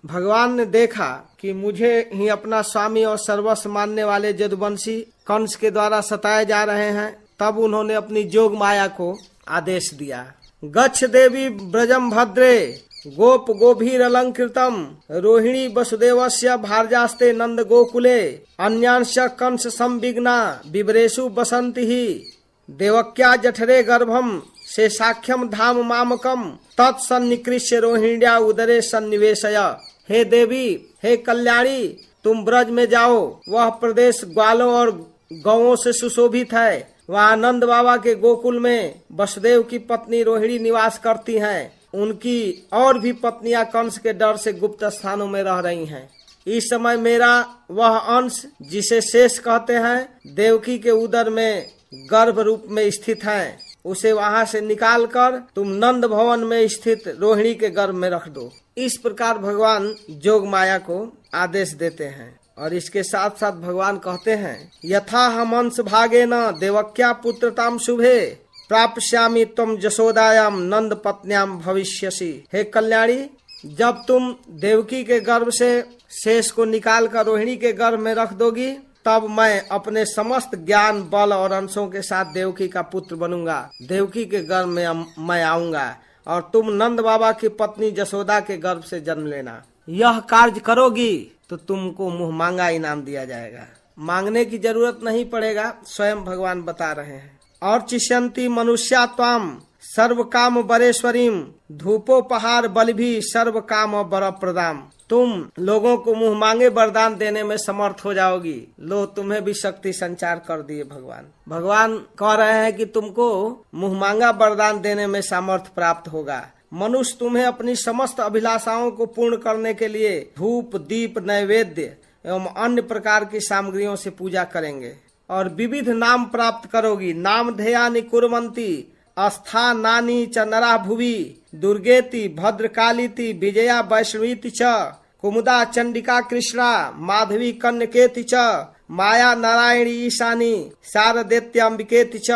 भगवान ने देखा कि मुझे ही अपना स्वामी और सर्वस्व मानने वाले जदुवंशी कंस के द्वारा सताए जा रहे हैं, तब उन्होंने अपनी जोग माया को आदेश दिया। गच्छ देवी ब्रजम भद्रे गोप गोभीर अलंकृतम रोहिणी वसुदेवस्य भार्यास्ते नंद गोकुले अन्यांश कंस संविघ्ना विवरेषु बसंति ही देवक्या जठरे गर्भम से साख्यम धाम मामकम तत्सन्निकृष्य रोहिण्या उदरे सन्निवेशय। हे देवी, हे कल्याणी, तुम ब्रज में जाओ, वह प्रदेश ग्वालों और गौओं से सुशोभित है। वहाँ नंद बाबा के गोकुल में वसुदेव की पत्नी रोहिणी निवास करती हैं। उनकी और भी पत्नियां कंस के डर से गुप्त स्थानों में रह रही हैं। इस समय मेरा वह अंश जिसे शेष कहते हैं, देवकी के उदर में गर्भ रूप में स्थित है, उसे वहां से निकालकर तुम नंद भवन में स्थित रोहिणी के गर्भ में रख दो। इस प्रकार भगवान जोग माया को आदेश देते हैं। और इसके साथ साथ भगवान कहते हैं, यथा हम अंश भागे न देवक्या पुत्रताम शुभे प्राप्स्यामि तुम जसोदायाम नंद पत्न्याम भविष्यसि। हे कल्याणी, जब तुम देवकी के गर्भ से शेष को निकाल कर रोहिणी के गर्भ में रख दोगी, तब मैं अपने समस्त ज्ञान बल और अंशों के साथ देवकी का पुत्र बनूंगा। देवकी के गर्भ में मैं आऊंगा और तुम नंद बाबा की पत्नी जसोदा के गर्भ से जन्म लेना। यह कार्य करोगी तो तुमको मुंह मांगा इनाम दिया जाएगा। मांगने की जरूरत नहीं पड़ेगा, स्वयं भगवान बता रहे हैं। और चिष्यंती मनुष्या त्वाम सर्व काम बरेश्वरीम धूपोपहार बल भी सर्व काम बर प्रदाम। तुम लोगों को मुंह मांगे वरदान देने में समर्थ हो जाओगी। लो, तुम्हें भी शक्ति संचार कर दिए भगवान। भगवान कह रहे हैं कि तुमको मुंह मांगा वरदान देने में सामर्थ्य प्राप्त होगा। मनुष्य तुम्हें अपनी समस्त अभिलाषाओं को पूर्ण करने के लिए धूप, दीप, नैवेद्य एवं अन्य प्रकार की सामग्रियों से पूजा करेंगे और विविध नाम प्राप्त करोगी। नाम ध्येयानि कुर्वन्ति अस्थानानि च नरा भुवि दुर्गेति भद्रकालीति विजया वैष्णवीति च कुमुदा चंडिका कृष्णा माधवी कन्यकेति च माया नारायणी ईशानी शारदेत्याम्बिकेति च।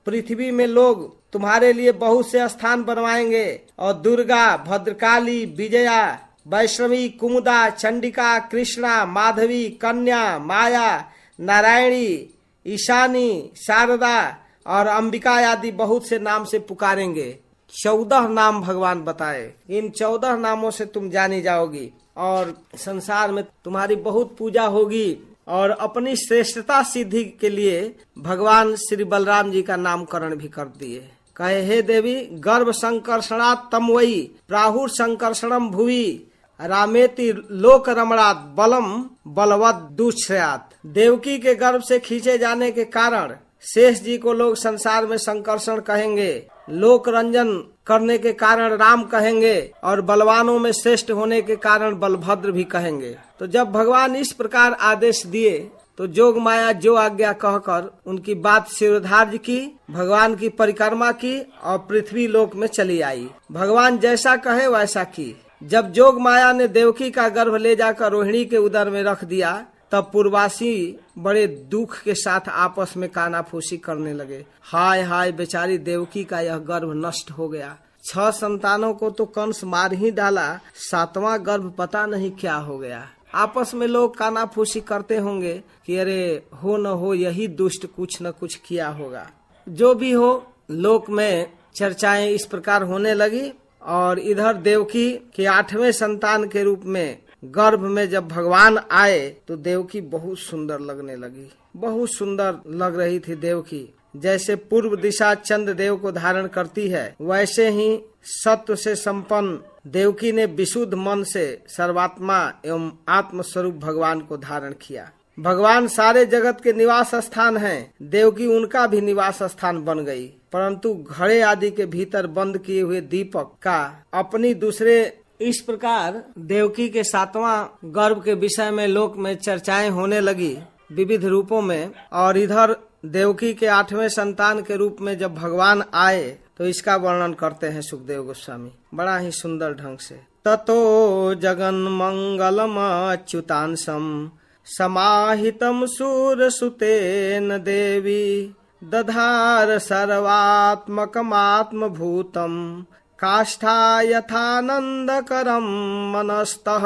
पृथ्वी में लोग तुम्हारे लिए बहुत से स्थान बनवाएंगे और दुर्गा, भद्रकाली, विजया, वैष्णवी, कुमुदा, चंडिका, कृष्णा, माधवी, कन्या, माया, नारायणी, ईशानी, शारदा और अंबिका आदि बहुत से नाम से पुकारेंगे। 14 नाम भगवान बताए। इन 14 नामों से तुम जानी जाओगी और संसार में तुम्हारी बहुत पूजा होगी। और अपनी श्रेष्ठता सिद्धि के लिए भगवान श्री बलराम जी का नामकरण भी कर दिए। कहे, हे देवी, गर्भ संकर्षणात् तमवई प्राहुर संकर्षणम भुवि रामेति लोक रमणात् बलम बलवत दुश्रयात्। देवकी के गर्भ से खींचे जाने के कारण शेष जी को लोग संसार में संकर्षण कहेंगे, लोक रंजन करने के कारण राम कहेंगे और बलवानों में श्रेष्ठ होने के कारण बलभद्र भी कहेंगे। तो जब भगवान इस प्रकार आदेश दिए तो जोग माया जो आज्ञा कहकर उनकी बात शिरोधार्य की, भगवान की परिक्रमा की और पृथ्वी लोक में चली आई। भगवान जैसा कहे वैसा की। जब जोग माया ने देवकी का गर्भ ले जाकर रोहिणी के उदर में रख दिया, तब पूर्वासी बड़े दुख के साथ आपस में कानाफूसी करने लगे। हाय हाय, बेचारी देवकी का यह गर्भ नष्ट हो गया। 6 संतानों को तो कंस मार ही डाला, 7वां गर्भ पता नहीं क्या हो गया। आपस में लोग कानाफूसी करते होंगे कि अरे हो न हो यही दुष्ट कुछ न कुछ किया होगा। जो भी हो, लोक में चर्चाएं इस प्रकार होने लगी। और इधर देवकी के 8वें संतान के रूप में गर्भ में जब भगवान आए तो देवकी बहुत सुंदर लगने लगी। बहुत सुंदर लग रही थी देवकी। जैसे पूर्व दिशा चंद्र देव को धारण करती है, वैसे ही सत्व से संपन्न देवकी ने विशुद्ध मन से सर्वात्मा एवं आत्म स्वरूप भगवान को धारण किया। भगवान सारे जगत के निवास स्थान हैं। देवकी उनका भी निवास स्थान बन गई, परंतु घड़े आदि के भीतर बंद किए हुए दीपक का अपनी दूसरे। इस प्रकार देवकी के 7वां गर्भ के विषय में लोक में चर्चाएं होने लगी विविध रूपों में। और इधर देवकी के 8वें संतान के रूप में जब भगवान आए तो इसका वर्णन करते हैं सुखदेव गोस्वामी बड़ा ही सुंदर ढंग से। ततो जगन मंगलम अच्युतांसम समाहितम सूर सुतेन देवी दधार सर्वात्मकमात्म भूतम काष्ठा यथानंदकरम मनस्तः।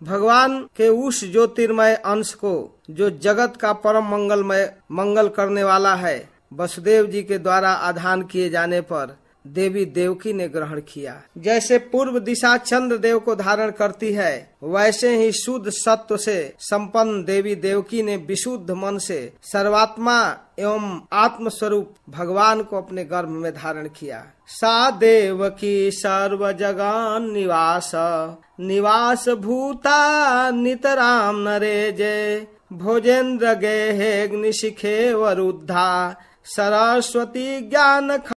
भगवान के उस ज्योतिर्मय अंश को जो जगत का परम मंगल करने वाला है, वसुदेव जी के द्वारा आधान किए जाने पर देवी देवकी ने ग्रहण किया। जैसे पूर्व दिशा चंद्र देव को धारण करती है, वैसे ही शुद्ध सत्व से संपन्न देवी देवकी ने विशुद्ध मन से सर्वात्मा एवं आत्म स्वरूप भगवान को अपने गर्भ में धारण किया। सा देवकी सर्व जगन निवास भूता नितराम नरेजे। भोजेन्द्र गेहेग्निशिखे वरुद्धा सरस्वती ज्ञान